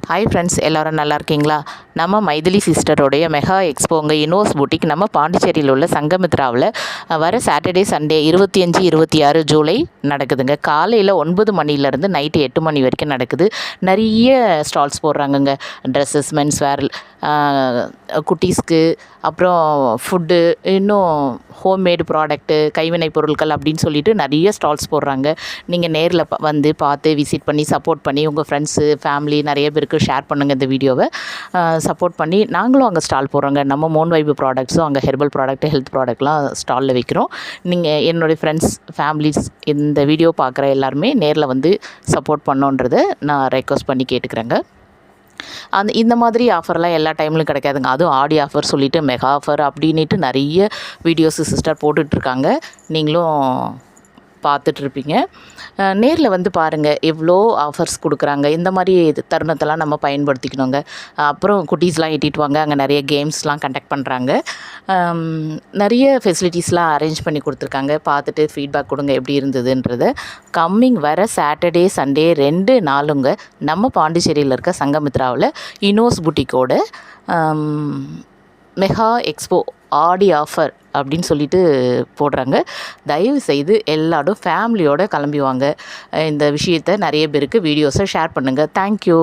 Hi friends, எல்லோரும் நல்லா இருக்கீங்களா? நம்ம மைதிலி சிஸ்டரோடைய மெகா எக்ஸ்போங்க இனோஸ் பூட்டிக் நம்ம பாண்டிச்சேரியில் உள்ள சங்கமித்ராவில் வர சாட்டர்டே சண்டே 25, 26 ஜூலை நடக்குதுங்க. காலையில் 9 மணிலேருந்து நைட்டு 8 மணி வரைக்கும் நடக்குது. நிறைய ஸ்டால்ஸ் போடுறாங்கங்க. ட்ரெஸ்ஸஸ், மென்ஸ் வேர், குட்டீஸ்க்கு, அப்புறம் ஃபுட்டு, இன்னும் ஹோம்மேடு ப்ராடக்ட்டு, கைவினை பொருட்கள் அப்படின்னு சொல்லிட்டு நிறைய ஸ்டால்ஸ் போடுறாங்க. நீங்கள் நேரில் வந்து பார்த்து விசிட் பண்ணி சப்போர்ட் பண்ணி உங்கள் ஃப்ரெண்ட்ஸு, ஃபேமிலி நிறைய பேருக்கு ஷேர் பண்ணுங்கள் இந்த வீடியோவை. சப்போர்ட் பண்ணி நாங்களும் அங்கே ஸ்டால் போடுறோங்க. நம்ம மோன் வைப்பு ப்ராடக்ட்ஸும் அங்கே ஹெர்பல் ப்ராடக்ட், ஹெல்த் ப்ராடக்ட்லாம் ஸ்டாலில் விற்கிறோம். நீங்கள் என்னுடைய ஃப்ரெண்ட்ஸ், ஃபேமிலிஸ் இந்த வீடியோ பார்க்குற எல்லாருமே நேரில் வந்து சப்போர்ட் பண்ணோன்றதை நான் ரெக்வஸ்ட் பண்ணி கேட்டுக்கிறேங்க. இந்த மாதிரி ஆஃபர்லாம் எல்லா டைம்லையும் கிடைக்காதுங்க. அதுவும் ஆடி ஆஃபர் சொல்லிவிட்டு மெகா ஆஃபர் அப்படின்ட்டு நிறைய வீடியோஸு சிஸ்டர் போட்டுட்ருக்காங்க. நீங்களும் பார்த்துட்ருப்பீங்க. நேரில் வந்து பாருங்கள், எவ்வளோ ஆஃபர்ஸ் கொடுக்குறாங்க. இந்த மாதிரி தருணத்தெல்லாம் நம்ம பயன்படுத்திக்கணுங்க. அப்புறம் குட்டீஸ்லாம் இட்டிட்டு வாங்க. அங்கே நிறைய கேம்ஸ்லாம் கண்டக்ட் பண்ணுறாங்க. நிறைய ஃபெசிலிட்டிஸ்லாம் அரேஞ்ச் பண்ணி கொடுத்துருக்காங்க. பார்த்துட்டு ஃபீட்பேக் கொடுங்க எப்படி இருந்ததுன்றத. கம்மிங் வர சாட்டர்டே சண்டே 2 நாளுங்க நம்ம பாண்டிச்சேரியில் இருக்க சங்கமித்ராவில் இனோஸ் புட்டிக்கோட மெகா எக்ஸ்போ ஆடி ஆஃபர் அப்படின்னு சொல்லிட்டு போடுறாங்க. தயவு செய்து எல்லாரும் ஃபேமிலியோடு கிளம்பி வாங்க. இந்த விஷயத்தை நிறைய பேருக்கு வீடியோஸை ஷேர் பண்ணுங்கள். தேங்க்யூ.